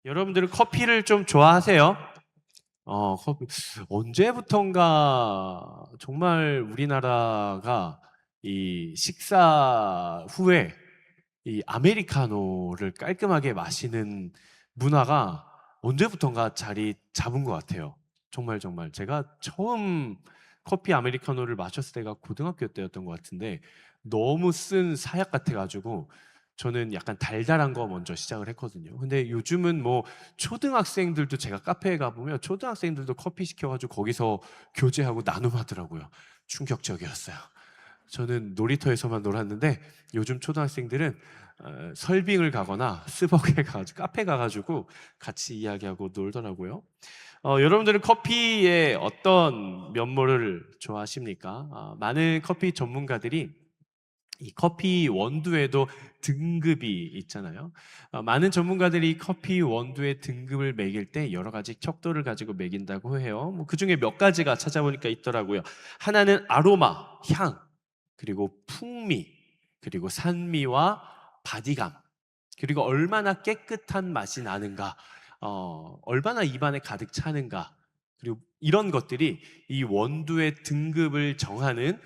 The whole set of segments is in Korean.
여러분들은 커피를 좀 좋아하세요? 커피. 언제부턴가 정말 우리나라가 이 식사 후에 이 아메리카노를 깔끔하게 마시는 문화가 언제부턴가 자리 잡은 것 같아요. 정말 정말. 제가 처음 커피 아메리카노를 마셨을 때가 고등학교 때였던 것 같은데 너무 쓴 사약 같아가지고 저는 약간 달달한 거 먼저 시작을 했거든요. 근데 요즘은 뭐 초등학생들도 제가 카페에 가보면 초등학생들도 커피 시켜가지고 거기서 교제하고 나눔하더라고요. 충격적이었어요. 저는 놀이터에서만 놀았는데 요즘 초등학생들은 설빙을 가거나 스벅에 가가지고 카페 가가지고 같이 이야기하고 놀더라고요. 여러분들은 커피의 어떤 면모를 좋아하십니까? 많은 커피 전문가들이 이 커피 원두에도 등급이 있잖아요. 많은 전문가들이 커피 원두의 등급을 매길 때 여러 가지 척도를 가지고 매긴다고 해요. 뭐 그 중에 몇 가지가 찾아보니까 있더라고요. 하나는 아로마, 향, 그리고 풍미, 그리고 산미와 바디감, 그리고 얼마나 깨끗한 맛이 나는가, 얼마나 입안에 가득 차는가, 그리고 이런 것들이 이 원두의 등급을 정하는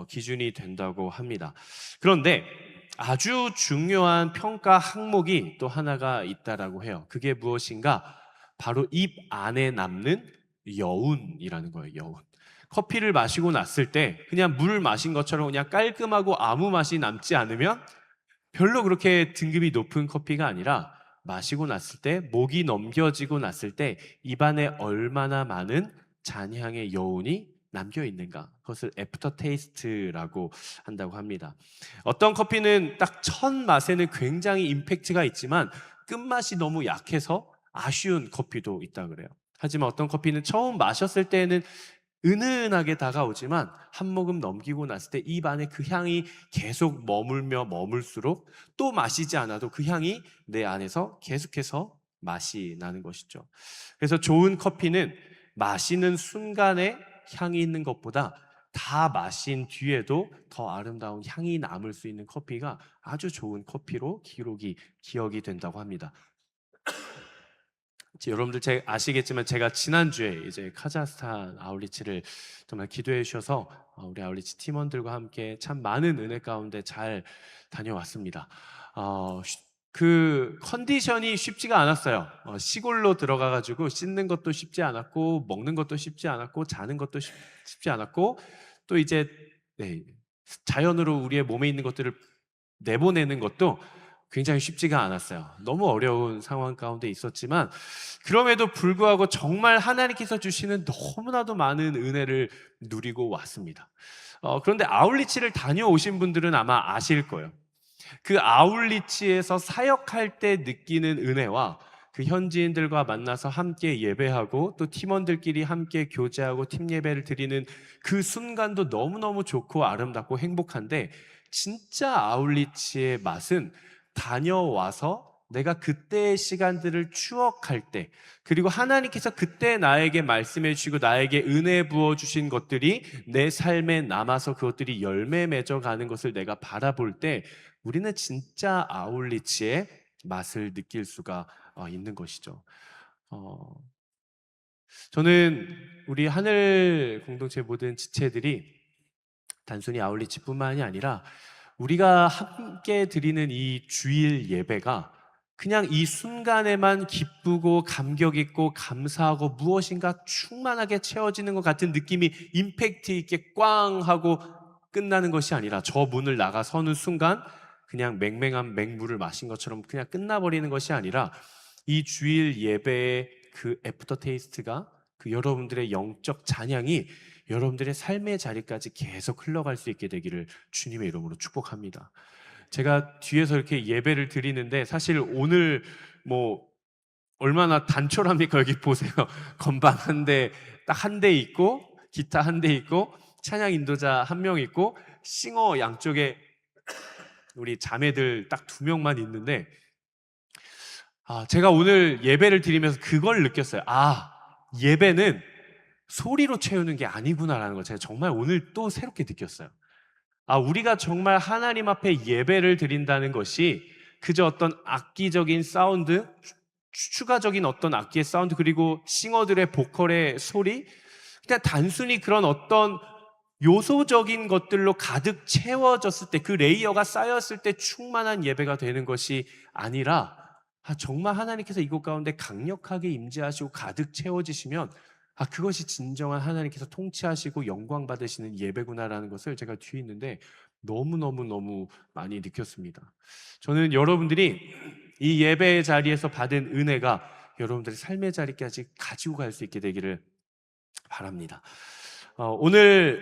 기준이 된다고 합니다. 그런데 아주 중요한 평가 항목이 또 하나가 있다라고 해요. 그게 무엇인가? 바로 입 안에 남는 여운이라는 거예요. 여운. 커피를 마시고 났을 때 그냥 물을 마신 것처럼 그냥 깔끔하고 아무 맛이 남지 않으면 별로 그렇게 등급이 높은 커피가 아니라 마시고 났을 때, 목이 넘겨지고 났을 때 입안에 얼마나 많은 잔향의 여운이 남겨 있는가, 그것을 애프터 테이스트라고 한다고 합니다. 어떤 커피는 딱 첫 맛에는 굉장히 임팩트가 있지만 끝맛이 너무 약해서 아쉬운 커피도 있다 그래요. 하지만 어떤 커피는 처음 마셨을 때는 은은하게 다가오지만 한 모금 넘기고 났을 때 입 안에 그 향이 계속 머물며 머물수록 또 마시지 않아도 그 향이 내 안에서 계속해서 맛이 나는 것이죠. 그래서 좋은 커피는 마시는 순간에 향이 있는 것보다 다 마신 뒤에도 더 아름다운 향이 남을 수 있는 커피가 아주 좋은 커피로 기억이 된다고 합니다. 여러분들 아시겠지만 제가 지난주에 이제 카자흐스탄 아울리치를 정말 기도해 주셔서 우리 아울리치 팀원들과 함께 참 많은 은혜 가운데 잘 다녀왔습니다. 그 컨디션이 쉽지가 않았어요. 시골로 들어가가지고 씻는 것도 쉽지 않았고 먹는 것도 쉽지 않았고 자는 것도 쉽지 않았고 또 이제 네, 자연으로 우리의 몸에 있는 것들을 내보내는 것도 굉장히 쉽지가 않았어요. 너무 어려운 상황 가운데 있었지만 그럼에도 불구하고 정말 하나님께서 주시는 너무나도 많은 은혜를 누리고 왔습니다. 그런데 아울리치를 다녀오신 분들은 아마 아실 거예요. 그 아울리치에서 사역할 때 느끼는 은혜와 그 현지인들과 만나서 함께 예배하고 또 팀원들끼리 함께 교제하고 팀 예배를 드리는 그 순간도 너무너무 좋고 아름답고 행복한데, 진짜 아울리치의 맛은 다녀와서 내가 그때의 시간들을 추억할 때, 그리고 하나님께서 그때 나에게 말씀해 주시고 나에게 은혜 부어 주신 것들이 내 삶에 남아서 그것들이 열매 맺어 가는 것을 내가 바라볼 때 우리는 진짜 아울리치의 맛을 느낄 수가 있는 것이죠. 어, 저는 우리 하늘 공동체 모든 지체들이 단순히 아울리치뿐만이 아니라 우리가 함께 드리는 이 주일 예배가 그냥 이 순간에만 기쁘고 감격 있고 감사하고 무엇인가 충만하게 채워지는 것 같은 느낌이 임팩트 있게 꽝 하고 끝나는 것이 아니라 저 문을 나가 서는 순간 그냥 맹맹한 맹물을 마신 것처럼 그냥 끝나버리는 것이 아니라 이 주일 예배의 그 애프터 테이스트가 그 여러분들의 영적 잔향이 여러분들의 삶의 자리까지 계속 흘러갈 수 있게 되기를 주님의 이름으로 축복합니다. 제가 뒤에서 이렇게 예배를 드리는데 사실 오늘 뭐 얼마나 단촐합니까? 여기 보세요. 건반 한 대, 딱 한 대 있고 기타 한 대 있고 찬양 인도자 한 명 있고 싱어 양쪽에 우리 자매들 딱 두 명만 있는데, 제가 오늘 예배를 드리면서 그걸 느꼈어요. 예배는 소리로 채우는 게 아니구나라는 걸 제가 정말 오늘 또 새롭게 느꼈어요. 우리가 정말 하나님 앞에 예배를 드린다는 것이 그저 어떤 악기적인 사운드, 추가적인 어떤 악기의 사운드, 그리고 싱어들의 보컬의 소리, 그냥 단순히 그런 어떤 요소적인 것들로 가득 채워졌을 때, 그 레이어가 쌓였을 때 충만한 예배가 되는 것이 아니라 정말 하나님께서 이곳 가운데 강력하게 임재하시고 가득 채워지시면 그것이 진정한 하나님께서 통치하시고 영광 받으시는 예배구나라는 것을 제가 뒤에 있는데 너무너무 많이 느꼈습니다. 저는 여러분들이 이 예배의 자리에서 받은 은혜가 여러분들의 삶의 자리까지 가지고 갈 수 있게 되기를 바랍니다. 오늘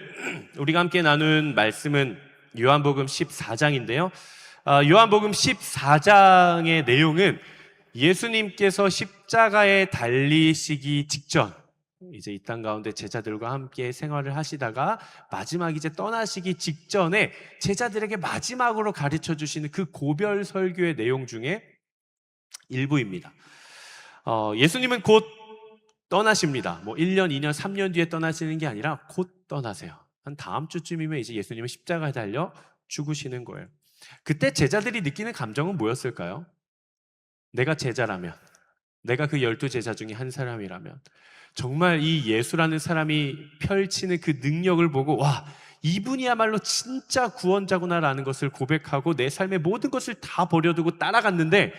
우리가 함께 나눈 말씀은 요한복음 14장인데요. 요한복음 14장의 내용은 예수님께서 십자가에 달리시기 직전, 이제 이 땅 가운데 제자들과 함께 생활을 하시다가 마지막 이제 떠나시기 직전에 제자들에게 마지막으로 가르쳐 주시는 그 고별 설교의 내용 중에 일부입니다. 예수님은 곧 떠나십니다. 1년, 2년, 3년 뒤에 떠나시는 게 아니라 곧 떠나세요. 한 다음 주쯤이면 이제 예수님은 십자가에 달려 죽으시는 거예요. 그때 제자들이 느끼는 감정은 뭐였을까요? 내가 제자라면, 내가 그 12제자 중에 한 사람이라면 정말 이 예수라는 사람이 펼치는 그 능력을 보고 와, 이분이야말로 진짜 구원자구나라는 것을 고백하고 내 삶의 모든 것을 다 버려두고 따라갔는데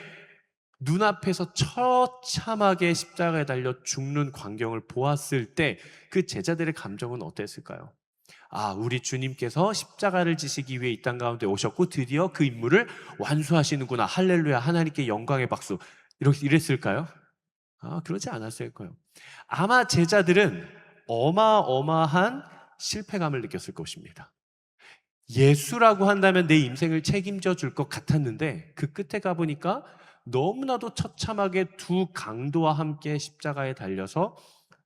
눈앞에서 처참하게 십자가에 달려 죽는 광경을 보았을 때 그 제자들의 감정은 어땠을까요? 우리 주님께서 십자가를 지시기 위해 이 땅 가운데 오셨고 드디어 그 임무를 완수하시는구나, 할렐루야, 하나님께 영광의 박수, 이랬을까요? 그러지 않았을 거예요. 아마 제자들은 어마어마한 실패감을 느꼈을 것입니다. 예수라고 한다면 내 인생을 책임져 줄 것 같았는데 그 끝에 가보니까 너무나도 처참하게 두 강도와 함께 십자가에 달려서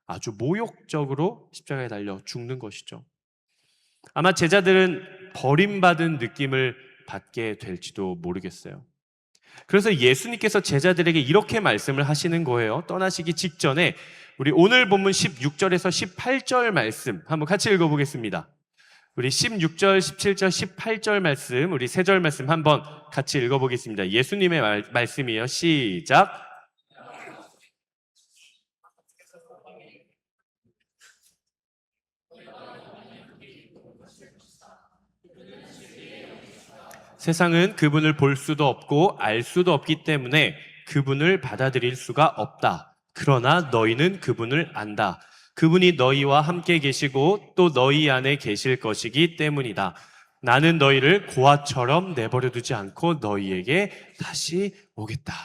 아주 모욕적으로 십자가에 달려 죽는 것이죠. 아마 제자들은 버림받은 느낌을 받게 될지도 모르겠어요. 그래서 예수님께서 제자들에게 이렇게 말씀을 하시는 거예요. 떠나시기 직전에 우리 오늘 본문 16절에서 18절 말씀 한번 같이 읽어보겠습니다. 우리 16절, 17절, 18절 말씀, 우리 3절 말씀 한번 같이 읽어보겠습니다. 예수님의 말씀이에요. 시작. 세상은 그분을 볼 수도 없고 알 수도 없기 때문에 그분을 받아들일 수가 없다. 그러나 너희는 그분을 안다. 그분이 너희와 함께 계시고 또 너희 안에 계실 것이기 때문이다. 나는 너희를 고아처럼 내버려두지 않고 너희에게 다시 오겠다.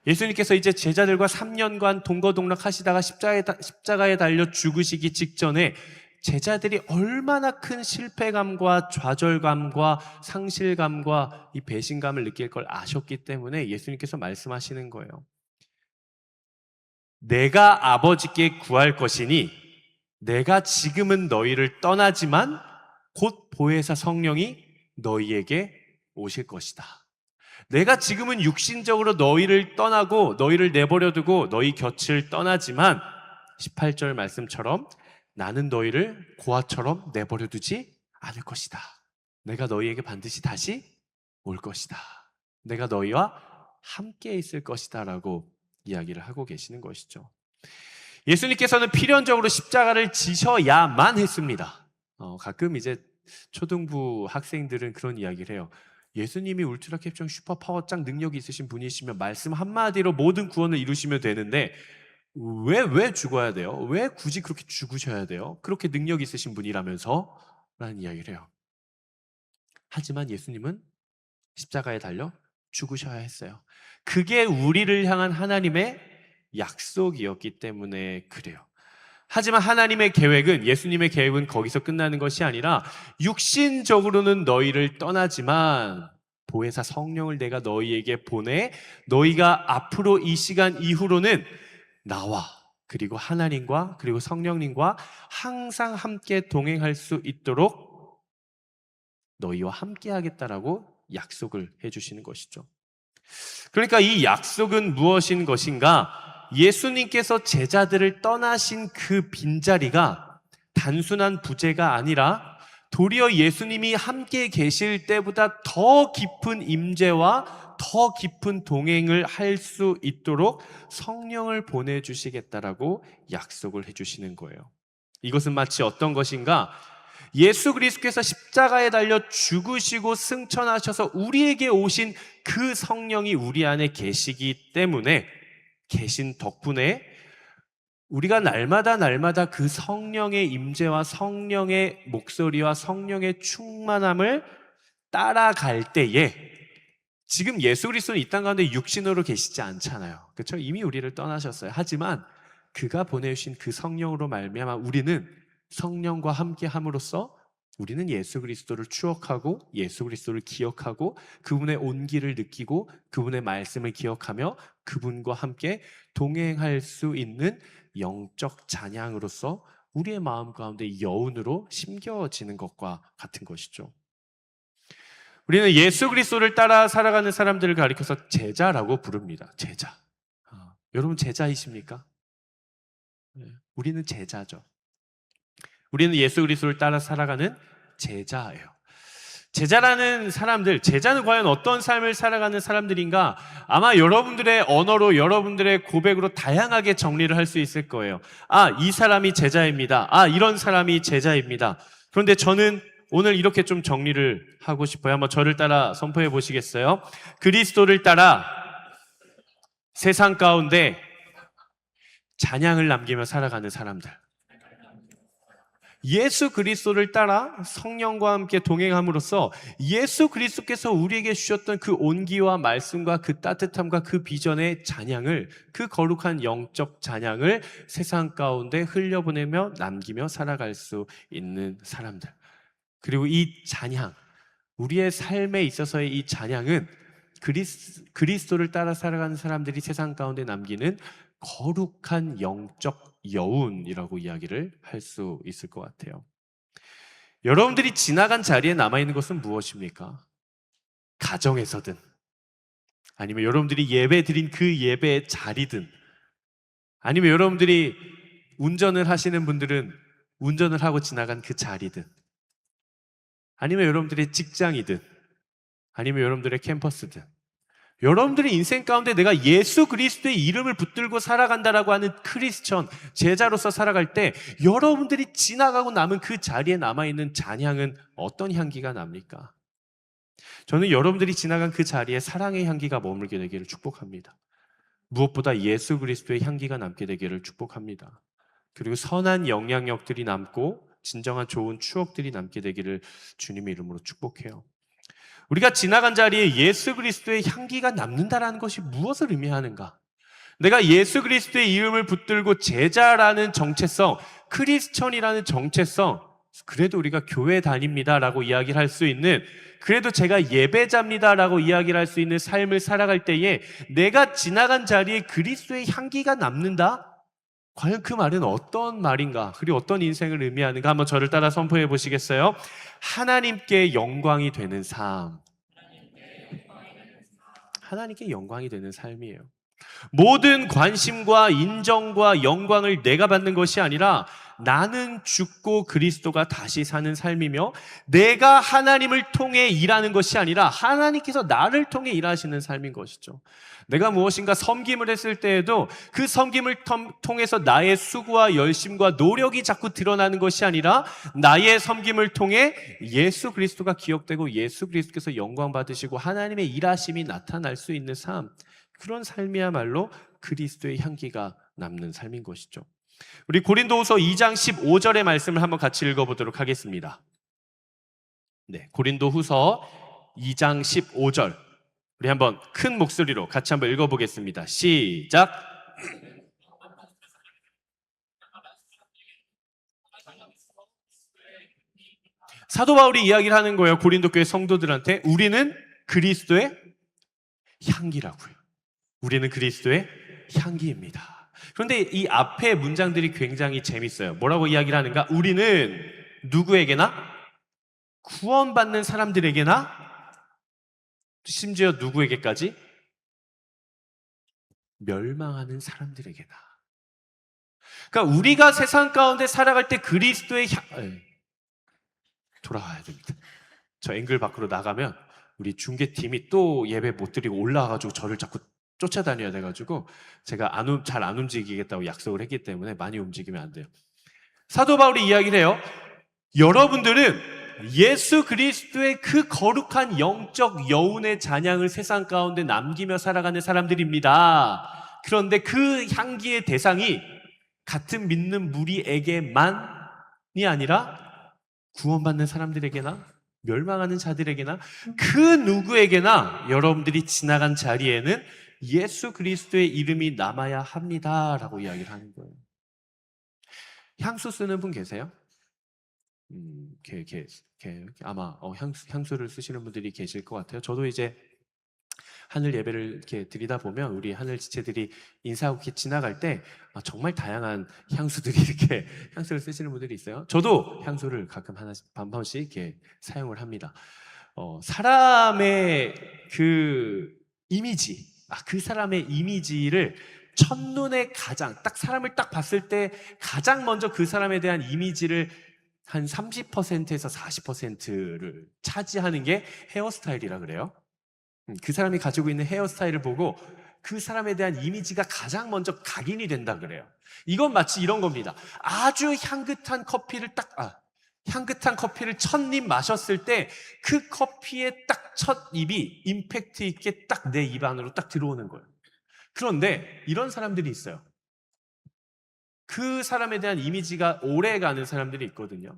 예수님께서 이제 제자들과 3년간 동거동락하시다가 십자가에 달려 죽으시기 직전에 제자들이 얼마나 큰 실패감과 좌절감과 상실감과 이 배신감을 느낄 걸 아셨기 때문에 예수님께서 말씀하시는 거예요. 내가 아버지께 구할 것이니 내가 지금은 너희를 떠나지만 곧 보혜사 성령이 너희에게 오실 것이다. 내가 지금은 육신적으로 너희를 떠나고 너희를 내버려두고 너희 곁을 떠나지만 18절 말씀처럼 나는 너희를 고아처럼 내버려두지 않을 것이다. 내가 너희에게 반드시 다시 올 것이다. 내가 너희와 함께 있을 것이다 라고 이야기를 하고 계시는 것이죠. 예수님께서는 필연적으로 십자가를 지셔야만 했습니다. 가끔 이제 초등부 학생들은 그런 이야기를 해요. 예수님이 울트라 캡처 슈퍼파워 짱 능력이 있으신 분이시면 말씀 한마디로 모든 구원을 이루시면 되는데 왜 죽어야 돼요? 왜 굳이 그렇게 죽으셔야 돼요? 그렇게 능력 있으신 분이라면서? 라는 이야기를 해요. 하지만 예수님은 십자가에 달려 죽으셔야 했어요. 그게 우리를 향한 하나님의 약속이었기 때문에 그래요. 하지만 하나님의 계획은, 예수님의 계획은 거기서 끝나는 것이 아니라 육신적으로는 너희를 떠나지만 보혜사 성령을 내가 너희에게 보내 너희가 앞으로 이 시간 이후로는 나와 그리고 하나님과 그리고 성령님과 항상 함께 동행할 수 있도록 너희와 함께 하겠다라고 약속을 해주시는 것이죠. 그러니까 이 약속은 무엇인 것인가? 예수님께서 제자들을 떠나신 그 빈자리가 단순한 부재가 아니라 도리어 예수님이 함께 계실 때보다 더 깊은 임재와 더 깊은 동행을 할 수 있도록 성령을 보내주시겠다라고 약속을 해주시는 거예요. 이것은 마치 어떤 것인가? 예수 그리스도께서 십자가에 달려 죽으시고 승천하셔서 우리에게 오신 그 성령이 우리 안에 계시기 때문에, 계신 덕분에 우리가 날마다 그 성령의 임재와 성령의 목소리와 성령의 충만함을 따라갈 때에, 지금 예수 그리스도는 이 땅 가운데 육신으로 계시지 않잖아요. 그렇죠? 이미 우리를 떠나셨어요. 하지만 그가 보내주신 그 성령으로 말미암아 우리는 성령과 함께 함으로써 우리는 예수 그리스도를 추억하고 예수 그리스도를 기억하고 그분의 온기를 느끼고 그분의 말씀을 기억하며 그분과 함께 동행할 수 있는 영적 잔향으로서 우리의 마음 가운데 여운으로 심겨지는 것과 같은 것이죠. 우리는 예수 그리스도를 따라 살아가는 사람들을 가리켜서 제자라고 부릅니다. 제자. 여러분 제자이십니까? 네, 우리는 제자죠. 우리는 예수 그리스도를 따라 살아가는 제자예요. 제자라는 사람들, 제자는 과연 어떤 삶을 살아가는 사람들인가? 아마 여러분들의 언어로, 여러분들의 고백으로 다양하게 정리를 할 수 있을 거예요. 이 사람이 제자입니다. 이런 사람이 제자입니다. 그런데 저는 오늘 이렇게 좀 정리를 하고 싶어요. 한번 저를 따라 선포해 보시겠어요? 그리스도를 따라 세상 가운데 잔향을 남기며 살아가는 사람들. 예수 그리스도를 따라 성령과 함께 동행함으로써 예수 그리스도께서 우리에게 주셨던 그 온기와 말씀과 그 따뜻함과 그 비전의 잔향을, 그 거룩한 영적 잔향을 세상 가운데 흘려보내며 남기며 살아갈 수 있는 사람들. 그리고 이 잔향, 우리의 삶에 있어서의 이 잔향은 그리스도를 따라 살아가는 사람들이 세상 가운데 남기는 거룩한 영적 여운이라고 이야기를 할 수 있을 것 같아요. 여러분들이 지나간 자리에 남아있는 것은 무엇입니까? 가정에서든 아니면 여러분들이 예배 드린 그 예배의 자리든 아니면 여러분들이 운전을 하시는 분들은 운전을 하고 지나간 그 자리든 아니면 여러분들의 직장이든 아니면 여러분들의 캠퍼스든 여러분들의 인생 가운데 내가 예수 그리스도의 이름을 붙들고 살아간다라고 하는 크리스천, 제자로서 살아갈 때 여러분들이 지나가고 남은 그 자리에 남아있는 잔향은 어떤 향기가 납니까? 저는 여러분들이 지나간 그 자리에 사랑의 향기가 머물게 되기를 축복합니다. 무엇보다 예수 그리스도의 향기가 남게 되기를 축복합니다. 그리고 선한 영향력들이 남고 진정한 좋은 추억들이 남게 되기를 주님의 이름으로 축복해요. 우리가 지나간 자리에 예수 그리스도의 향기가 남는다라는 것이 무엇을 의미하는가? 내가 예수 그리스도의 이름을 붙들고 제자라는 정체성, 크리스천이라는 정체성, 그래도 우리가 교회 다닙니다라고 이야기를 할 수 있는, 그래도 제가 예배자입니다라고 이야기를 할 수 있는 삶을 살아갈 때에 내가 지나간 자리에 그리스도의 향기가 남는다? 과연 그 말은 어떤 말인가? 그리고 어떤 인생을 의미하는가? 한번 저를 따라 선포해 보시겠어요? 하나님께 영광이 되는 삶. 하나님께 영광이 되는 삶이에요. 모든 관심과 인정과 영광을 내가 받는 것이 아니라 나는 죽고 그리스도가 다시 사는 삶이며 내가 하나님을 통해 일하는 것이 아니라 하나님께서 나를 통해 일하시는 삶인 것이죠. 내가 무엇인가 섬김을 했을 때에도 그 섬김을 통해서 나의 수고와 열심과 노력이 자꾸 드러나는 것이 아니라 나의 섬김을 통해 예수 그리스도가 기억되고 예수 그리스도께서 영광 받으시고 하나님의 일하심이 나타날 수 있는 삶, 그런 삶이야말로 그리스도의 향기가 남는 삶인 것이죠. 우리 고린도후서 2장 15절의 말씀을 한번 같이 읽어보도록 하겠습니다. 네, 고린도후서 2장 15절 우리 한번 큰 목소리로 같이 한번 읽어보겠습니다. 시작! 사도 바울이 이야기를 하는 거예요. 고린도 교회 성도들한테 우리는 그리스도의 향기라고요. 우리는 그리스도의 향기입니다. 그런데 이 앞에 문장들이 굉장히 재밌어요. 뭐라고 이야기를 하는가? 우리는 누구에게나? 구원받는 사람들에게나? 심지어 누구에게까지? 멸망하는 사람들에게나. 그러니까 우리가 세상 가운데 살아갈 때 그리스도의 돌아가야 됩니다. 저 앵글 밖으로 나가면 우리 중계팀이 또 예배 못 드리고 올라와가지고 저를 자꾸 쫓아다녀야 돼가지고 제가 잘 안 움직이겠다고 약속을 했기 때문에 많이 움직이면 안 돼요. 사도 바울이 이야기를 해요. 여러분들은 예수 그리스도의 그 거룩한 영적 여운의 잔향을 세상 가운데 남기며 살아가는 사람들입니다. 그런데 그 향기의 대상이 같은 믿는 무리에게만이 아니라 구원받는 사람들에게나 멸망하는 자들에게나 그 누구에게나 여러분들이 지나간 자리에는 예수 그리스도의 이름이 남아야 합니다라고 이야기를 하는 거예요. 향수 쓰는 분 계세요? 아마 향수를 쓰시는 분들이 계실 것 같아요. 저도 이제 하늘 예배를 이렇게 드리다 보면 우리 하늘 지체들이 인사하고 이렇게 지나갈 때 정말 다양한 향수들이 이렇게 향수를 쓰시는 분들이 있어요. 저도 향수를 가끔 하나씩 반 번씩 이렇게 사용을 합니다. 사람의 그 이미지, 그 사람의 이미지를 첫눈에 딱 사람을 딱 봤을 때 가장 먼저 그 사람에 대한 이미지를 한 30%에서 40%를 차지하는 게 헤어스타일이라 그래요. 그 사람이 가지고 있는 헤어스타일을 보고 그 사람에 대한 이미지가 가장 먼저 각인이 된다 그래요. 이건 마치 이런 겁니다. 아주 향긋한 커피를 첫 입 마셨을 때 그 커피의 딱 첫 입이 임팩트 있게 딱 내 입 안으로 딱 들어오는 거예요. 그런데 이런 사람들이 있어요. 그 사람에 대한 이미지가 오래 가는 사람들이 있거든요.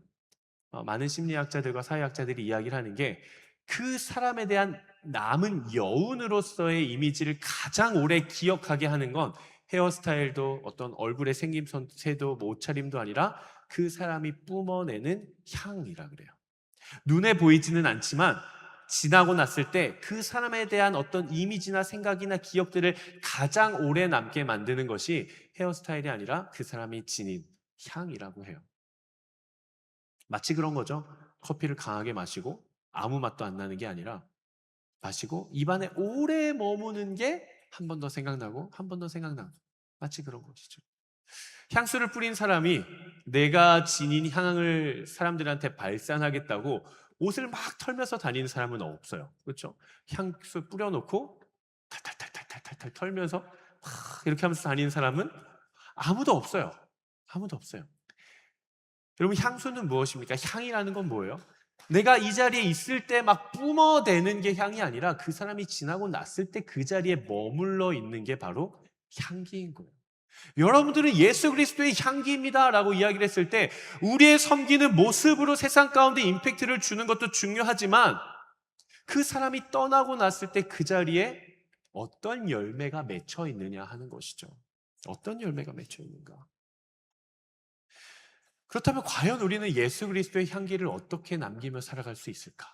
많은 심리학자들과 사회학자들이 이야기를 하는 게 그 사람에 대한 남은 여운으로서의 이미지를 가장 오래 기억하게 하는 건 헤어스타일도 어떤 얼굴의 생김새도 옷차림도 아니라 그 사람이 뿜어내는 향이라 그래요. 눈에 보이지는 않지만 지나고 났을 때 그 사람에 대한 어떤 이미지나 생각이나 기억들을 가장 오래 남게 만드는 것이 헤어스타일이 아니라 그 사람이 지닌 향이라고 해요. 마치 그런 거죠. 커피를 강하게 마시고 아무 맛도 안 나는 게 아니라 마시고 입안에 오래 머무는 게 한 번 더 생각나고 한 번 더 생각나고 마치 그런 것이죠. 향수를 뿌린 사람이 내가 지닌 향을 사람들한테 발산하겠다고 옷을 막 털면서 다니는 사람은 없어요. 그렇죠? 향수 뿌려놓고 탈탈탈탈탈탈 털면서 이렇게 하면서 다니는 사람은 아무도 없어요. 아무도 없어요. 여러분, 향수는 무엇입니까? 향이라는 건 뭐예요? 내가 이 자리에 있을 때 막 뿜어대는 게 향이 아니라 그 사람이 지나고 났을 때 그 자리에 머물러 있는 게 바로 향기인 거예요. 여러분들은 예수 그리스도의 향기입니다 라고 이야기를 했을 때 우리의 섬기는 모습으로 세상 가운데 임팩트를 주는 것도 중요하지만 그 사람이 떠나고 났을 때 그 자리에 어떤 열매가 맺혀 있느냐 하는 것이죠. 어떤 열매가 맺혀 있는가? 그렇다면 과연 우리는 예수 그리스도의 향기를 어떻게 남기며 살아갈 수 있을까?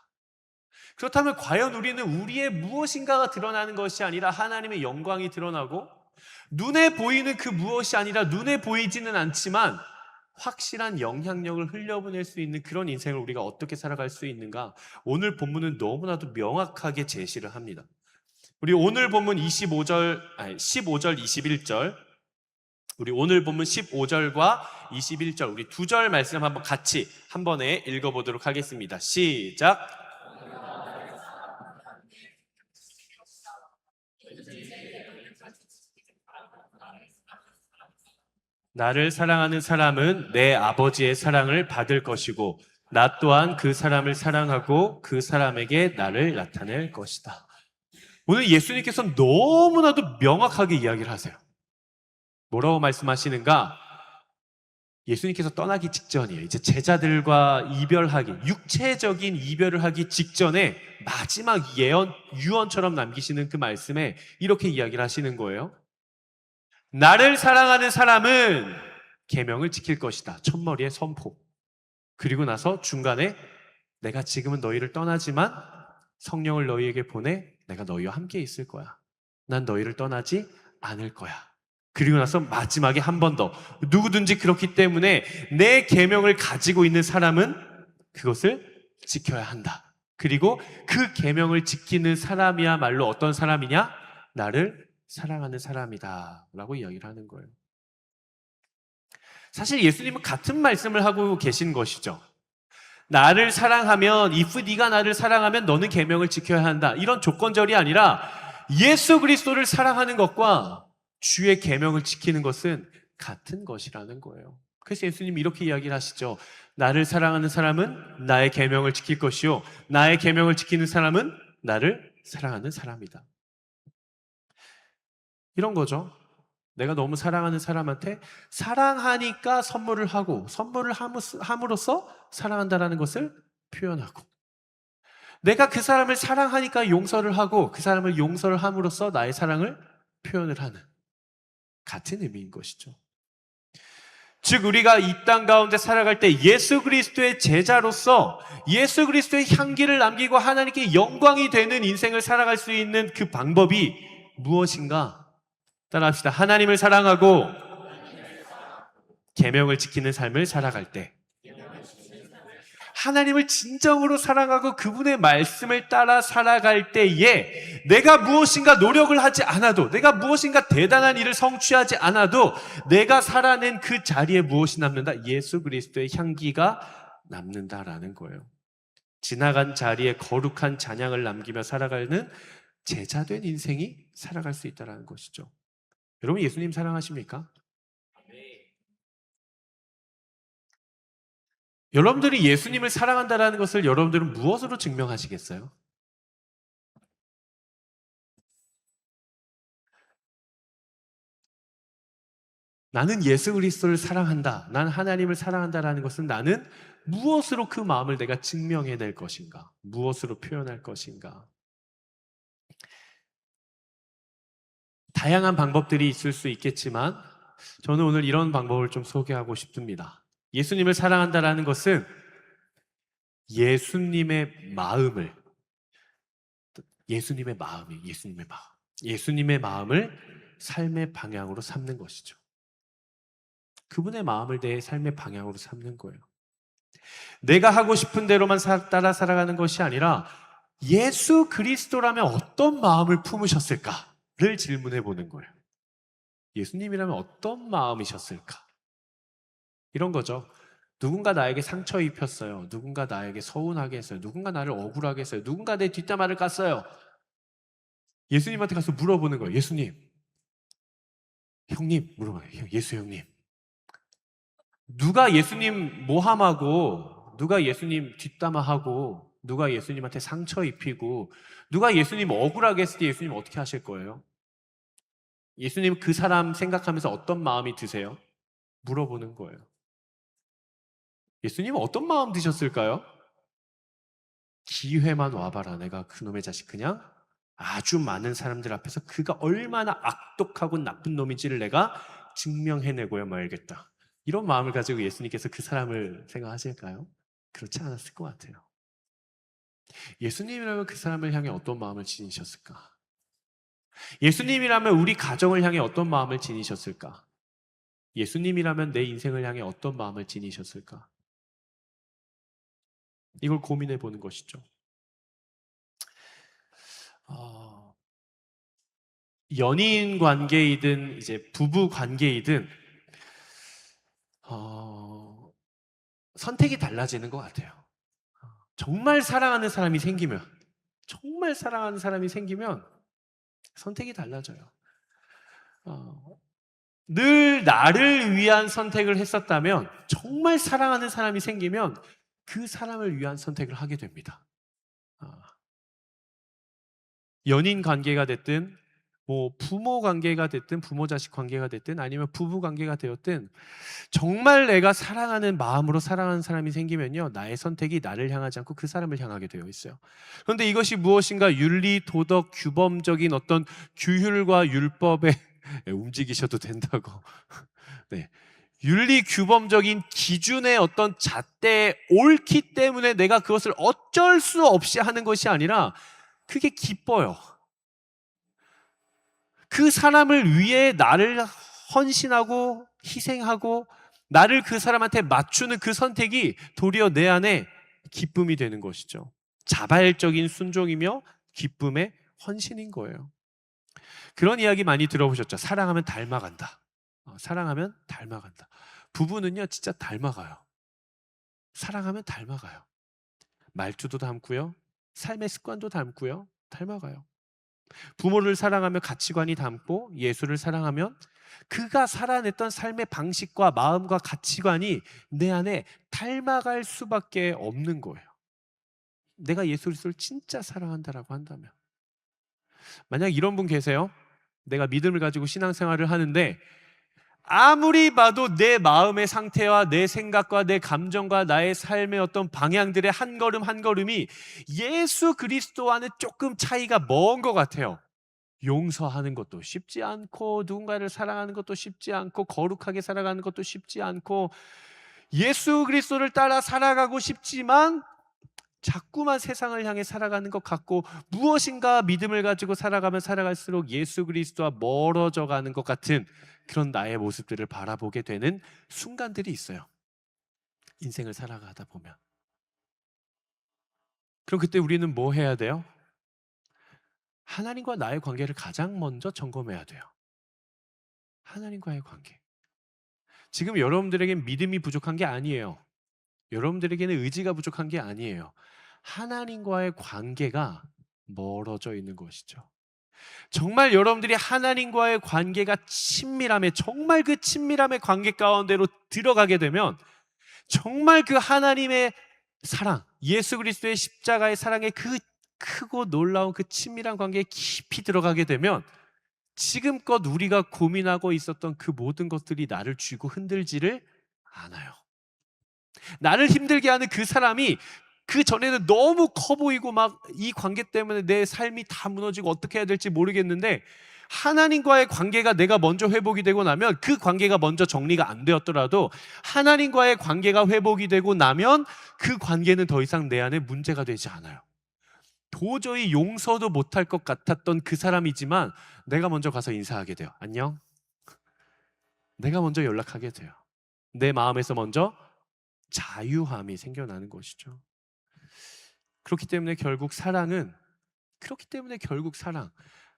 그렇다면 과연 우리는 우리의 무엇인가가 드러나는 것이 아니라 하나님의 영광이 드러나고 눈에 보이는 그 무엇이 아니라 눈에 보이지는 않지만 확실한 영향력을 흘려보낼 수 있는 그런 인생을 우리가 어떻게 살아갈 수 있는가? 오늘 본문은 너무나도 명확하게 제시를 합니다. 우리 오늘 본문 15절, 21절 우리 오늘 본문 15절과 21절 우리 두 절 말씀 한번 같이 한 번에 읽어보도록 하겠습니다. 시작! 나를 사랑하는 사람은 내 아버지의 사랑을 받을 것이고 나 또한 그 사람을 사랑하고 그 사람에게 나를 나타낼 것이다. 오늘 예수님께서 너무나도 명확하게 이야기를 하세요. 뭐라고 말씀하시는가? 예수님께서 떠나기 직전이에요. 이제 제자들과 육체적인 이별을 하기 직전에 마지막 유언처럼 남기시는 그 말씀에 이렇게 이야기를 하시는 거예요. 나를 사랑하는 사람은 계명을 지킬 것이다. 첫머리에 선포. 그리고 나서 중간에 내가 지금은 너희를 떠나지만 성령을 너희에게 보내 내가 너희와 함께 있을 거야. 난 너희를 떠나지 않을 거야. 그리고 나서 마지막에 한 번 더 누구든지 그렇기 때문에 내 계명을 가지고 있는 사람은 그것을 지켜야 한다. 그리고 그 계명을 지키는 사람이야말로 어떤 사람이냐? 나를 사랑하는 사람이다 라고 이야기를 하는 거예요. 사실 예수님은 같은 말씀을 하고 계신 것이죠. 나를 사랑하면, if 네가 나를 사랑하면 너는 계명을 지켜야 한다. 이런 조건절이 아니라 예수 그리스도를 사랑하는 것과 주의 계명을 지키는 것은 같은 것이라는 거예요. 그래서 예수님이 이렇게 이야기를 하시죠. 나를 사랑하는 사람은 나의 계명을 지킬 것이요, 나의 계명을 지키는 사람은 나를 사랑하는 사람이다. 이런 거죠. 내가 너무 사랑하는 사람한테 사랑하니까 선물을 하고, 선물을 함으로써 사랑한다라는 것을 표현하고, 내가 그 사람을 사랑하니까 용서를 하고, 그 사람을 용서를 함으로써 나의 사랑을 표현을 하는, 같은 의미인 것이죠. 즉 우리가 이 땅 가운데 살아갈 때 예수 그리스도의 제자로서 예수 그리스도의 향기를 남기고 하나님께 영광이 되는 인생을 살아갈 수 있는 그 방법이 무엇인가? 따라합시다. 하나님을 사랑하고 계명을 지키는 삶을 살아갈 때, 하나님을 진정으로 사랑하고 그분의 말씀을 따라 살아갈 때에 내가 무엇인가 노력을 하지 않아도, 내가 무엇인가 대단한 일을 성취하지 않아도 내가 살아낸 그 자리에 무엇이 남는다? 예수 그리스도의 향기가 남는다라는 거예요. 지나간 자리에 거룩한 잔향을 남기며 살아가는 제자된 인생이 살아갈 수 있다는 것이죠. 여러분 예수님 사랑하십니까? 여러분들이 예수님을 사랑한다는 것을 여러분들은 무엇으로 증명하시겠어요? 나는 예수 그리스도를 사랑한다, 난 하나님을 사랑한다라는 것은 나는 무엇으로 그 마음을 내가 증명해낼 것인가? 무엇으로 표현할 것인가? 다양한 방법들이 있을 수 있겠지만 저는 오늘 이런 방법을 좀 소개하고 싶습니다. 예수님을 사랑한다라는 것은 예수님의 마음을, 예수님의 마음이, 예수님의 마음을 삶의 방향으로 삼는 것이죠. 그분의 마음을 내 삶의 방향으로 삼는 거예요. 내가 하고 싶은 대로만 따라 살아가는 것이 아니라 예수 그리스도라면 어떤 마음을 품으셨을까를 질문해 보는 거예요. 예수님이라면 어떤 마음이셨을까? 이런 거죠. 누군가 나에게 상처 입혔어요. 누군가 나에게 서운하게 했어요. 누군가 나를 억울하게 했어요. 누군가 내 뒷담화를 깠어요. 예수님한테 가서 물어보는 거예요. 예수님, 형님, 물어봐요. 예수 형님, 누가 예수님 모함하고, 누가 예수님 뒷담화하고, 누가 예수님한테 상처 입히고, 누가 예수님 억울하게 했을 때 예수님 어떻게 하실 거예요? 예수님 그 사람 생각하면서 어떤 마음이 드세요? 물어보는 거예요. 예수님은 어떤 마음 드셨을까요? 기회만 와봐라. 내가 그놈의 자식 그냥 아주 많은 사람들 앞에서 그가 얼마나 악독하고 나쁜 놈인지를 내가 증명해내고야 말겠다. 이런 마음을 가지고 예수님께서 그 사람을 생각하실까요? 그렇지 않았을 것 같아요. 예수님이라면 그 사람을 향해 어떤 마음을 지니셨을까? 예수님이라면 우리 가정을 향해 어떤 마음을 지니셨을까? 예수님이라면 내 인생을 향해 어떤 마음을 지니셨을까? 이걸 고민해 보는 것이죠. 연인 관계이든 이제 부부 관계이든 선택이 달라지는 것 같아요. 정말 사랑하는 사람이 생기면, 정말 사랑하는 사람이 생기면 선택이 달라져요. 늘 나를 위한 선택을 했었다면, 정말 사랑하는 사람이 생기면 그 사람을 위한 선택을 하게 됩니다. 연인 관계가 됐든, 뭐 부모 관계가 됐든, 부모 자식 관계가 됐든, 아니면 부부 관계가 되었든, 정말 내가 사랑하는 마음으로 사랑하는 사람이 생기면요, 나의 선택이 나를 향하지 않고 그 사람을 향하게 되어 있어요. 그런데 이것이 무엇인가 윤리, 도덕, 규범적인 어떤 규율과 율법에 움직이셔도 된다고. 네. 윤리 규범적인 기준의 어떤 잣대에 옳기 때문에 내가 그것을 어쩔 수 없이 하는 것이 아니라 그게 기뻐요. 그 사람을 위해 나를 헌신하고 희생하고 나를 그 사람한테 맞추는 그 선택이 도리어 내 안에 기쁨이 되는 것이죠. 자발적인 순종이며 기쁨의 헌신인 거예요. 그런 이야기 많이 들어보셨죠? 사랑하면 닮아간다. 사랑하면 닮아간다. 부부는요 진짜 닮아가요. 사랑하면 닮아가요. 말투도 닮고요. 삶의 습관도 닮고요. 닮아가요. 부모를 사랑하며 가치관이 닮고 예수를 사랑하면 그가 살아냈던 삶의 방식과 마음과 가치관이 내 안에 닮아갈 수밖에 없는 거예요. 내가 예수 그리스도를 진짜 사랑한다라고 한다면. 만약 이런 분 계세요? 내가 믿음을 가지고 신앙생활을 하는데 아무리 봐도 내 마음의 상태와 내 생각과 내 감정과 나의 삶의 어떤 방향들의 한 걸음 한 걸음이 예수 그리스도와는 조금 차이가 먼 것 같아요. 용서하는 것도 쉽지 않고, 누군가를 사랑하는 것도 쉽지 않고, 거룩하게 살아가는 것도 쉽지 않고, 예수 그리스도를 따라 살아가고 싶지만 자꾸만 세상을 향해 살아가는 것 같고, 무엇인가 믿음을 가지고 살아가면 살아갈수록 예수 그리스도와 멀어져 가는 것 같은 그런 나의 모습들을 바라보게 되는 순간들이 있어요. 인생을 살아가다 보면. 그럼 그때 우리는 뭐 해야 돼요? 하나님과 나의 관계를 가장 먼저 점검해야 돼요. 하나님과의 관계. 지금 여러분들에겐 믿음이 부족한 게 아니에요. 여러분들에게는 의지가 부족한 게 아니에요. 하나님과의 관계가 멀어져 있는 것이죠. 정말 여러분들이 하나님과의 관계가 친밀함에, 정말 그 친밀함의 관계 가운데로 들어가게 되면 정말 그 하나님의 사랑, 예수 그리스도의 십자가의 사랑의 그 크고 놀라운 그 친밀한 관계에 깊이 들어가게 되면 지금껏 우리가 고민하고 있었던 그 모든 것들이 나를 쥐고 흔들지를 않아요. 나를 힘들게 하는 그 사람이 그 전에는 너무 커 보이고 막 이 관계 때문에 내 삶이 다 무너지고 어떻게 해야 될지 모르겠는데, 하나님과의 관계가 내가 먼저 회복이 되고 나면, 그 관계가 먼저 정리가 안 되었더라도 하나님과의 관계가 회복이 되고 나면 그 관계는 더 이상 내 안에 문제가 되지 않아요. 도저히 용서도 못할 것 같았던 그 사람이지만 내가 먼저 가서 인사하게 돼요. 안녕. 내가 먼저 연락하게 돼요. 내 마음에서 먼저 자유함이 생겨나는 것이죠. 그렇기 때문에 결국 사랑,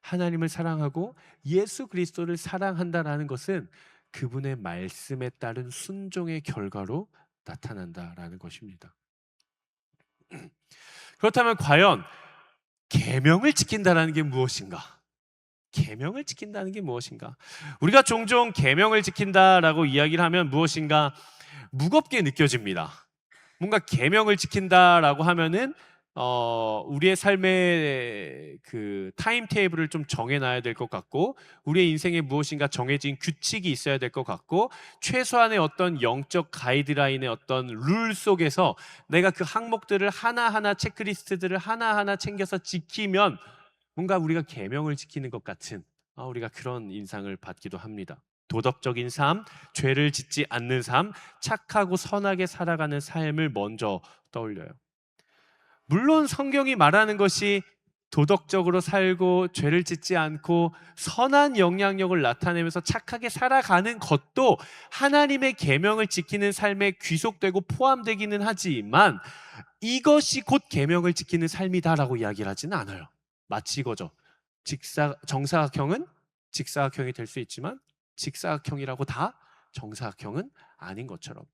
하나님을 사랑하고 예수 그리스도를 사랑한다라는 것은 그분의 말씀에 따른 순종의 결과로 나타난다라는 것입니다. 그렇다면 과연 계명을 지킨다라는 게 무엇인가? 계명을 지킨다는 게 무엇인가? 우리가 종종 계명을 지킨다라고 이야기를 하면 무엇인가 무겁게 느껴집니다. 뭔가 계명을 지킨다라고 하면은 우리의 삶의 그 타임 테이블을 좀 정해놔야 될 것 같고, 우리의 인생에 무엇인가 정해진 규칙이 있어야 될 것 같고, 최소한의 어떤 영적 가이드라인의 어떤 룰 속에서 내가 그 항목들을 하나하나, 체크리스트들을 하나하나 챙겨서 지키면 뭔가 우리가 계명을 지키는 것 같은 우리가 그런 인상을 받기도 합니다. 도덕적인 삶, 죄를 짓지 않는 삶, 착하고 선하게 살아가는 삶을 먼저 떠올려요. 물론 성경이 말하는 것이 도덕적으로 살고 죄를 짓지 않고 선한 영향력을 나타내면서 착하게 살아가는 것도 하나님의 계명을 지키는 삶에 귀속되고 포함되기는 하지만, 이것이 곧 계명을 지키는 삶이다라고 이야기를 하지는 않아요. 마치 이거죠. 정사각형은 직사각형이 될 수 있지만 직사각형이라고 다 정사각형은 아닌 것처럼,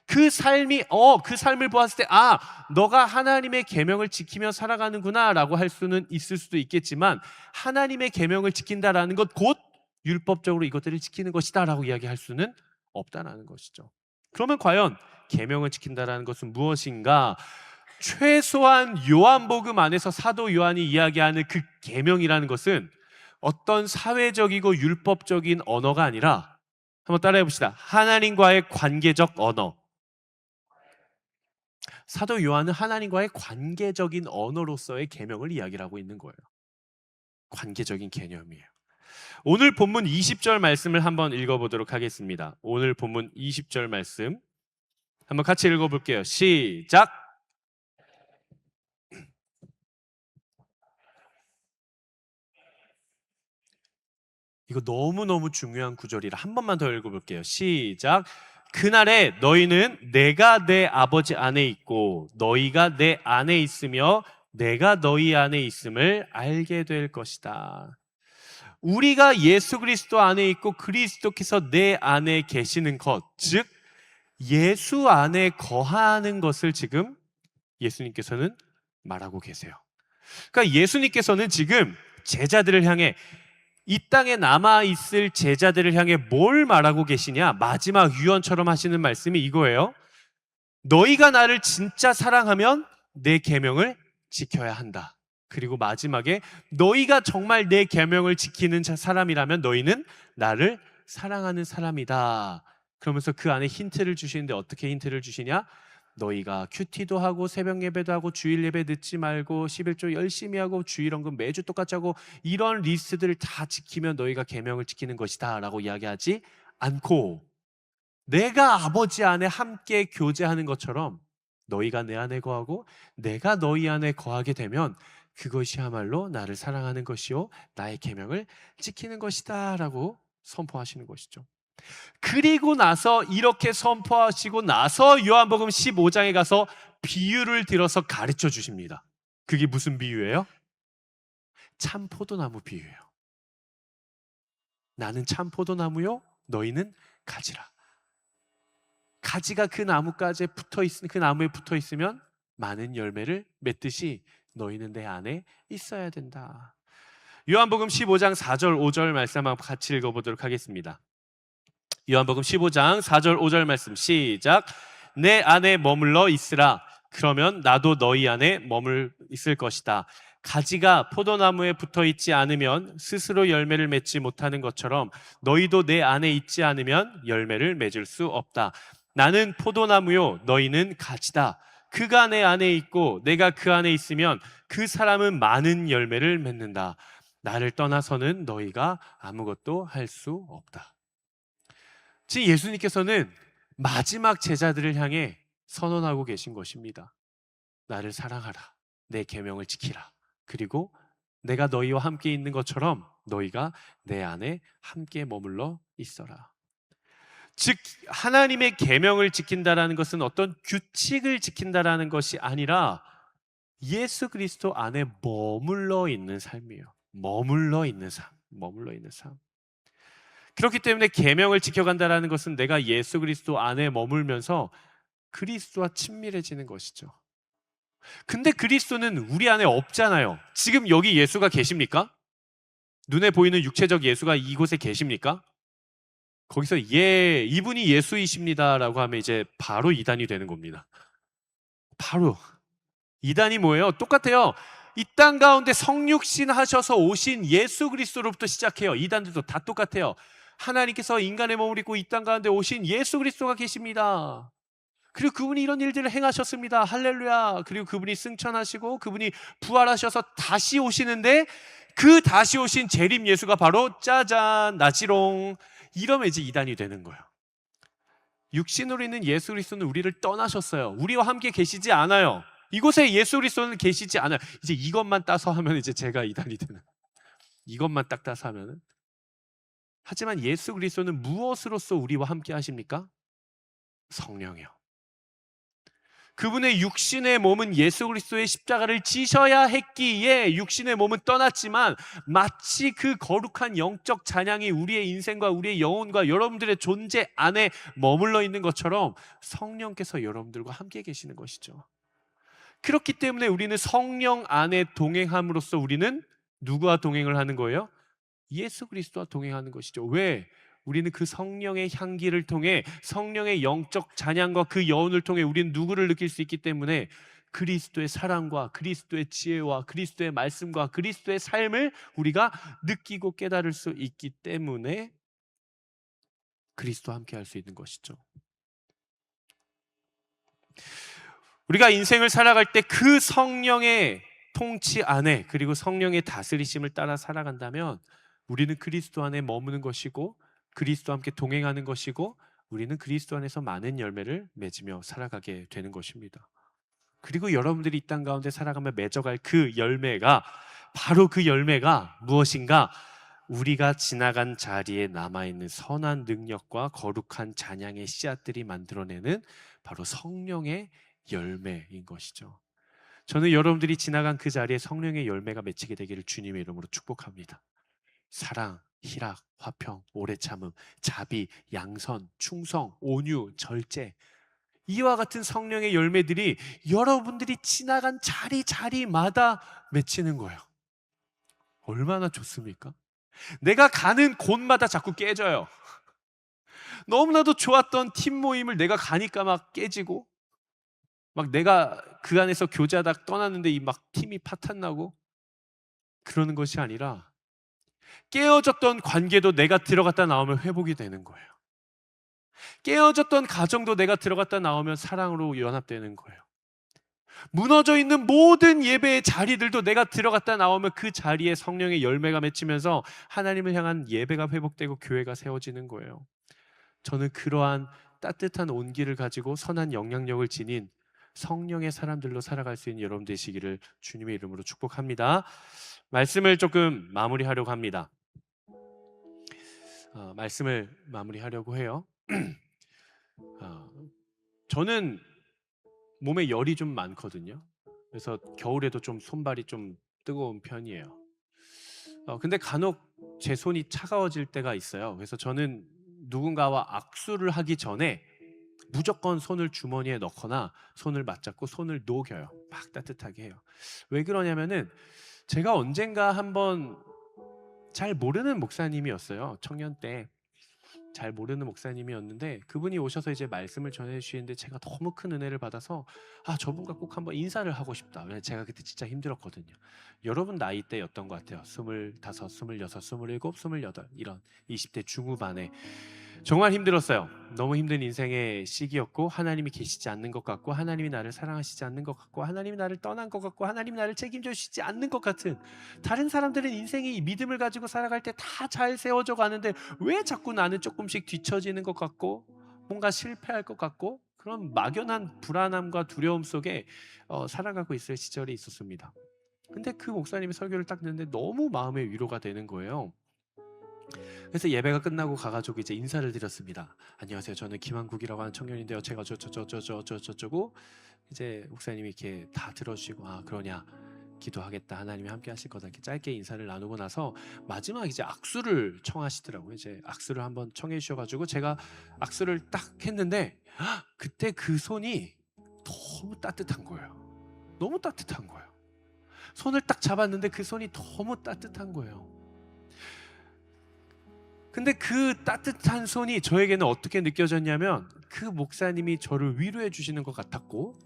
그 삶을 보았을 때 너가 하나님의 계명을 지키며 살아가는구나 라고 할 수는 있을 수도 있겠지만, 하나님의 계명을 지킨다라는 것 곧 율법적으로 이것들을 지키는 것이다 라고 이야기할 수는 없다라는 것이죠. 그러면 과연 계명을 지킨다라는 것은 무엇인가? 최소한 요한복음 안에서 사도 요한이 이야기하는 그 계명이라는 것은 어떤 사회적이고 율법적인 언어가 아니라, 한번 따라해 봅시다. 하나님과의 관계적 언어. 사도 요한은 하나님과의 관계적인 언어로서의 계명을 이야기를 하고 있는 거예요. 관계적인 개념이에요. 오늘 본문 20절 말씀을 한번 읽어보도록 하겠습니다. 오늘 본문 20절 말씀 한번 같이 읽어볼게요. 시작! 이거 너무너무 중요한 구절이라 한 번만 더 읽어볼게요. 시작! 그날에 너희는 내가 내 아버지 안에 있고 너희가 내 안에 있으며 내가 너희 안에 있음을 알게 될 것이다. 우리가 예수 그리스도 안에 있고 그리스도께서 내 안에 계시는 것, 즉 예수 안에 거하는 것을 지금 예수님께서는 말하고 계세요. 그러니까 예수님께서는 지금 제자들을 향해, 이 땅에 남아있을 제자들을 향해 뭘 말하고 계시냐? 마지막 유언처럼 하시는 말씀이 이거예요. 너희가 나를 진짜 사랑하면 내 계명을 지켜야 한다. 그리고 마지막에 너희가 정말 내 계명을 지키는 사람이라면 너희는 나를 사랑하는 사람이다. 그러면서 그 안에 힌트를 주시는데, 어떻게 힌트를 주시냐? 너희가 큐티도 하고 새벽 예배도 하고 주일 예배 늦지 말고 11조 열심히 하고 주일 헌금 매주 똑같이 하고 이런 리스트들을 다 지키면 너희가 계명을 지키는 것이다 라고 이야기하지 않고, 내가 아버지 안에 함께 교제하는 것처럼 너희가 내 안에 거하고 내가 너희 안에 거하게 되면 그것이야말로 나를 사랑하는 것이요 나의 계명을 지키는 것이다 라고 선포하시는 것이죠. 그리고 나서, 이렇게 선포하시고 나서 요한복음 15장에 가서 비유를 들어서 가르쳐 주십니다. 그게 무슨 비유예요? 참 포도나무 비유예요. 나는 참 포도나무요 너희는 가지라. 가지가 그 나무가지에 그 나무에 붙어 있으면 많은 열매를 맺듯이 너희는 내 안에 있어야 된다. 요한복음 15장 4절 5절 말씀 한번 같이 읽어보도록 하겠습니다. 요한복음 15장 4절 5절 말씀 시작. 내 안에 머물러 있으라. 그러면 나도 너희 안에 머물 있을 것이다. 가지가 포도나무에 붙어 있지 않으면 스스로 열매를 맺지 못하는 것처럼 너희도 내 안에 있지 않으면 열매를 맺을 수 없다. 나는 포도나무요 너희는 가지다. 그가 내 안에 있고 내가 그 안에 있으면 그 사람은 많은 열매를 맺는다. 나를 떠나서는 너희가 아무것도 할 수 없다. 지금 예수님께서는 마지막 제자들을 향해 선언하고 계신 것입니다. 나를 사랑하라. 내 계명을 지키라. 그리고 내가 너희와 함께 있는 것처럼 너희가 내 안에 함께 머물러 있어라. 즉 하나님의 계명을 지킨다라는 것은 어떤 규칙을 지킨다라는 것이 아니라 예수 그리스도 안에 머물러 있는 삶이에요. 머물러 있는 삶. 머물러 있는 삶. 그렇기 때문에 계명을 지켜간다라는 것은 내가 예수 그리스도 안에 머물면서 그리스도와 친밀해지는 것이죠. 근데 그리스도는 우리 안에 없잖아요. 지금 여기 예수가 계십니까? 눈에 보이는 육체적 예수가 이곳에 계십니까? 거기서 이분이 예수이십니다라고 하면 이제 바로 이단이 되는 겁니다. 바로 이단이 뭐예요? 똑같아요. 이 땅 가운데 성육신 하셔서 오신 예수 그리스도로부터 시작해요. 이단들도 다 똑같아요. 하나님께서 인간의 몸을 입고 이 땅 가운데 오신 예수 그리스도가 계십니다. 그리고 그분이 이런 일들을 행하셨습니다. 할렐루야. 그리고 그분이 승천하시고 그분이 부활하셔서 다시 오시는데, 그 다시 오신 재림 예수가 바로 짜잔 나지롱, 이러면 이제 이단이 되는 거예요. 육신으로 있는 예수 그리스도는 우리를 떠나셨어요. 우리와 함께 계시지 않아요. 이곳에 예수 그리스도는 계시지 않아요. 이제 이것만 따서 하면 이제 제가 이단이 되는, 이것만 딱 따서 하면은. 하지만 예수 그리스도는 무엇으로서 우리와 함께 하십니까? 성령이요. 그분의 육신의 몸은 예수 그리스도의 십자가를 지셔야 했기에 육신의 몸은 떠났지만, 마치 그 거룩한 영적 찬양이 우리의 인생과 우리의 영혼과 여러분들의 존재 안에 머물러 있는 것처럼 성령께서 여러분들과 함께 계시는 것이죠. 그렇기 때문에 우리는 성령 안에 동행함으로써 우리는 누구와 동행을 하는 거예요? 예수 그리스도와 동행하는 것이죠. 왜? 우리는 그 성령의 향기를 통해, 성령의 영적 찬양과 그 여운을 통해 우리는 누구를 느낄 수 있기 때문에, 그리스도의 사랑과 그리스도의 지혜와 그리스도의 말씀과 그리스도의 삶을 우리가 느끼고 깨달을 수 있기 때문에 그리스도와 함께 할 수 있는 것이죠. 우리가 인생을 살아갈 때 그 성령의 통치 안에, 그리고 성령의 다스리심을 따라 살아간다면 우리는 그리스도 안에 머무는 것이고 그리스도와 함께 동행하는 것이고 우리는 그리스도 안에서 많은 열매를 맺으며 살아가게 되는 것입니다. 그리고 여러분들이 이 땅 가운데 살아가며 맺어갈 그 열매가, 바로 그 열매가 무엇인가? 우리가 지나간 자리에 남아있는 선한 능력과 거룩한 찬양의 씨앗들이 만들어내는 바로 성령의 열매인 것이죠. 저는 여러분들이 지나간 그 자리에 성령의 열매가 맺히게 되기를 주님의 이름으로 축복합니다. 사랑, 희락, 화평, 오래 참음, 자비, 양선, 충성, 온유, 절제, 이와 같은 성령의 열매들이 여러분들이 지나간 자리자리마다 맺히는 거예요. 얼마나 좋습니까? 내가 가는 곳마다 자꾸 깨져요. 너무나도 좋았던 팀 모임을 내가 가니까 막 깨지고, 막 내가 그 안에서 교제하다 떠났는데 이 막 팀이 파탄나고, 그러는 것이 아니라 깨어졌던 관계도 내가 들어갔다 나오면 회복이 되는 거예요. 깨어졌던 가정도 내가 들어갔다 나오면 사랑으로 연합되는 거예요. 무너져 있는 모든 예배의 자리들도 내가 들어갔다 나오면 그 자리에 성령의 열매가 맺히면서 하나님을 향한 예배가 회복되고 교회가 세워지는 거예요. 저는 그러한 따뜻한 온기를 가지고 선한 영향력을 지닌 성령의 사람들로 살아갈 수 있는 여러분 되시기를 주님의 이름으로 축복합니다. 말씀을 조금 마무리하려고 합니다. 말씀을 마무리하려고 해요. 저는 몸에 열이 좀 많거든요. 그래서 겨울에도 좀 손발이 좀 뜨거운 편이에요. 근데 간혹 제 손이 차가워질 때가 있어요. 그래서 저는 누군가와 악수를 하기 전에 무조건 손을 주머니에 넣거나 손을 맞잡고 손을 녹여요. 막 따뜻하게 해요. 왜 그러냐면은 제가 언젠가 한번 잘 모르는 목사님이었어요. 청년 때 잘 모르는 목사님이었는데 그분이 오셔서 이제 말씀을 전해 주시는데 제가 너무 큰 은혜를 받아서 저분과 꼭 한번 인사를 하고 싶다. 왜냐면 제가 그때 진짜 힘들었거든요. 여러분 나이대였던 것 같아요. 25, 26, 27, 28 이런 20대 중후반에 정말 힘들었어요. 너무 힘든 인생의 시기였고 하나님이 계시지 않는 것 같고 하나님이 나를 사랑하시지 않는 것 같고 하나님이 나를 떠난 것 같고 하나님이 나를 책임져 주시지 않는 것 같은, 다른 사람들은 인생이 믿음을 가지고 살아갈 때 다 잘 세워져 가는데 왜 자꾸 나는 조금씩 뒤처지는 것 같고 뭔가 실패할 것 같고 그런 막연한 불안함과 두려움 속에 살아가고 있을 시절이 있었습니다. 근데 그 목사님이 설교를 딱 듣는데 너무 마음의 위로가 되는 거예요. 그래서 예배가 끝나고 가가지고 이제 인사를 드렸습니다. 안녕하세요. 저는 김한국이라고 하는 청년인데요. 제가 저저저저저저저고 이제 목사님이 이렇게 다 들어주시고 그러냐, 기도하겠다, 하나님이 함께 하실 거다, 이렇게 짧게 인사를 나누고 나서 마지막 이제 악수를 청하시더라고요. 이제 악수를 한번 청해 주셔가지고 제가 악수를 딱 했는데 그때 그 손이 너무 따뜻한 거예요. 너무 따뜻한 거예요. 손을 딱 잡았는데 그 손이 너무 따뜻한 거예요. 근데 그 따뜻한 손이 저에게는 어떻게 느껴졌냐면 그 목사님이 저를 위로해 주시는 것 같았고,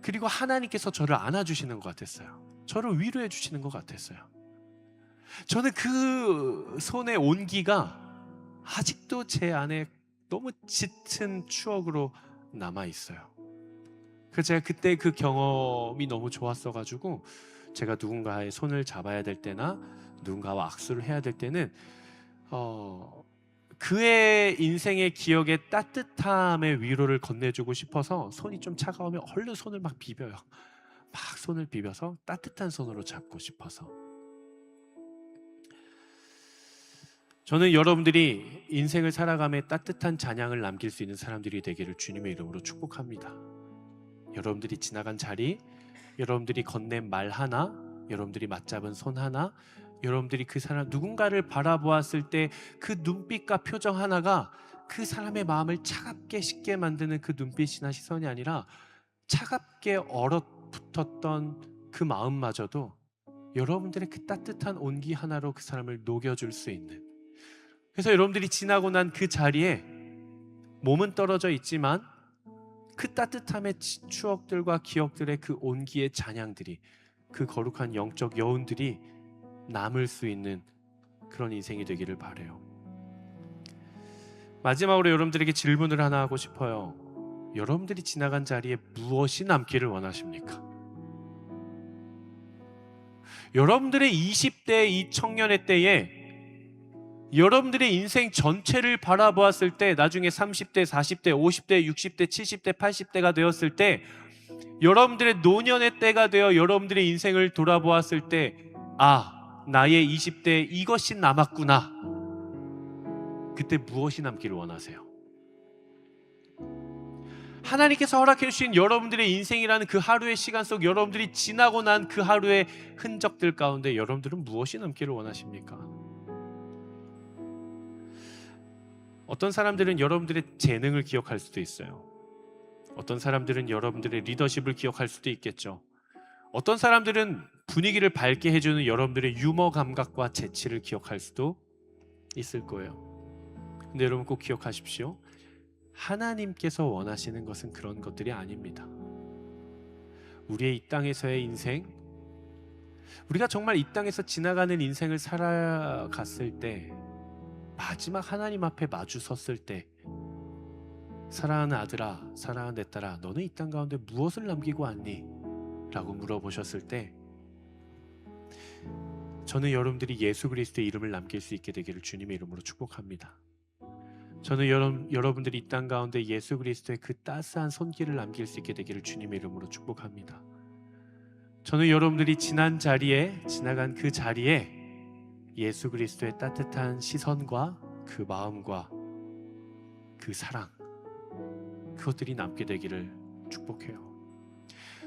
그리고 하나님께서 저를 안아주시는 것 같았어요. 저를 위로해 주시는 것 같았어요. 저는 그 손의 온기가 아직도 제 안에 너무 짙은 추억으로 남아있어요. 그래서 제가 그때 그 경험이 너무 좋았어가지고 제가 누군가의 손을 잡아야 될 때나 누군가와 악수를 해야 될 때는 그의 인생의 기억에 따뜻함의 위로를 건네주고 싶어서 손이 좀 차가우면 얼른 손을 막 비벼요. 막 손을 비벼서 따뜻한 손으로 잡고 싶어서. 저는 여러분들이 인생을 살아감에 따뜻한 잔향을 남길 수 있는 사람들이 되기를 주님의 이름으로 축복합니다. 여러분들이 지나간 자리, 여러분들이 건넨 말 하나, 여러분들이 맞잡은 손 하나, 여러분들이 그 사람 누군가를 바라보았을 때 그 눈빛과 표정 하나가 그 사람의 마음을 차갑게 식게 만드는 그 눈빛이나 시선이 아니라 차갑게 얼어붙었던 그 마음마저도 여러분들의 그 따뜻한 온기 하나로 그 사람을 녹여줄 수 있는, 그래서 여러분들이 지나고 난 그 자리에 몸은 떨어져 있지만 그 따뜻함의 추억들과 기억들의 그 온기의 잔향들이, 그 거룩한 영적 여운들이 남을 수 있는 그런 인생이 되기를 바라요. 마지막으로 여러분들에게 질문을 하나 하고 싶어요. 여러분들이 지나간 자리에 무엇이 남기를 원하십니까? 여러분들의 20대 이 청년의 때에 여러분들의 인생 전체를 바라보았을 때, 나중에 30대, 40대, 50대, 60대, 70대, 80대가 되었을 때, 여러분들의 노년의 때가 되어 여러분들의 인생을 돌아보았을 때, 나의 20대에 이것이 남았구나. 그때 무엇이 남기를 원하세요? 하나님께서 허락해 주신 여러분들의 인생이라는 그 하루의 시간 속 여러분들이 지나고 난 그 하루의 흔적들 가운데 여러분들은 무엇이 남기를 원하십니까? 어떤 사람들은 여러분들의 재능을 기억할 수도 있어요. 어떤 사람들은 여러분들의 리더십을 기억할 수도 있겠죠. 어떤 사람들은 분위기를 밝게 해주는 여러분들의 유머 감각과 재치를 기억할 수도 있을 거예요. 근데 여러분 꼭 기억하십시오. 하나님께서 원하시는 것은 그런 것들이 아닙니다. 우리의 이 땅에서의 인생, 우리가 정말 이 땅에서 지나가는 인생을 살아갔을 때, 마지막 하나님 앞에 마주 섰을 때, 사랑하는 아들아, 사랑하는 내 딸아, 너는 이 땅 가운데 무엇을 남기고 왔니? 라고 물어보셨을 때, 저는 여러분들이 예수 그리스도의 이름을 남길 수 있게 되기를 주님의 이름으로 축복합니다. 저는 여러분들이 이 땅 가운데 예수 그리스도의 그 따스한 손길을 남길 수 있게 되기를 주님의 이름으로 축복합니다. 저는 여러분들이 지나간 그 자리에 예수 그리스도의 따뜻한 시선과 그 마음과 그 사랑, 그것들이 남게 되기를 축복해요.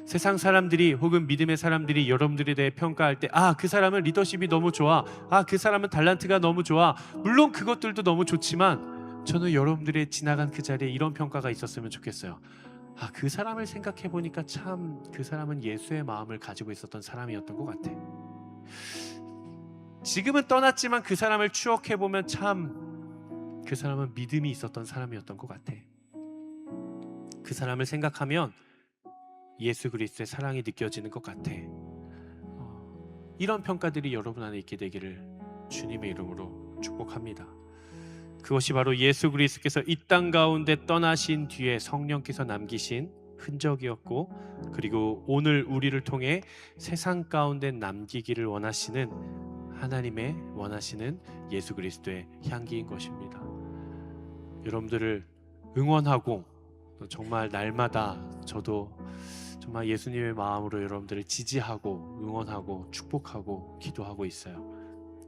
세상 사람들이 혹은 믿음의 사람들이 여러분들에 대해 평가할 때, 그 사람은 리더십이 너무 좋아, 그 사람은 달란트가 너무 좋아, 물론 그것들도 너무 좋지만 저는 여러분들의 지나간 그 자리에 이런 평가가 있었으면 좋겠어요. 그 사람을 생각해 보니까 참 그 사람은 예수의 마음을 가지고 있었던 사람이었던 것 같아. 지금은 떠났지만 그 사람을 추억해 보면 참 그 사람은 믿음이 있었던 사람이었던 것 같아. 그 사람을 생각하면 예수 그리스도의 사랑이 느껴지는 것 같아. 이런 평가들이 여러분 안에 있게 되기를 주님의 이름으로 축복합니다. 그것이 바로 예수 그리스도께서 이 땅 가운데 떠나신 뒤에 성령께서 남기신 흔적이었고, 그리고 오늘 우리를 통해 세상 가운데 남기기를 원하시는 하나님의 원하시는 예수 그리스도의 향기인 것입니다. 여러분들을 응원하고, 정말 날마다 저도 정말 예수님의 마음으로 여러분들을 지지하고 응원하고 축복하고 기도하고 있어요.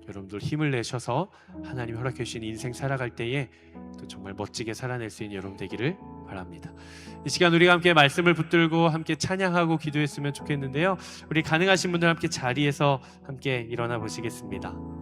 여러분들 힘을 내셔서 하나님 허락해 주신 인생 살아갈 때에 또 정말 멋지게 살아낼 수 있는 여러분 되기를 바랍니다. 이 시간 우리가 함께 말씀을 붙들고 함께 찬양하고 기도했으면 좋겠는데요. 우리 가능하신 분들 함께 자리에서 함께 일어나 보시겠습니다.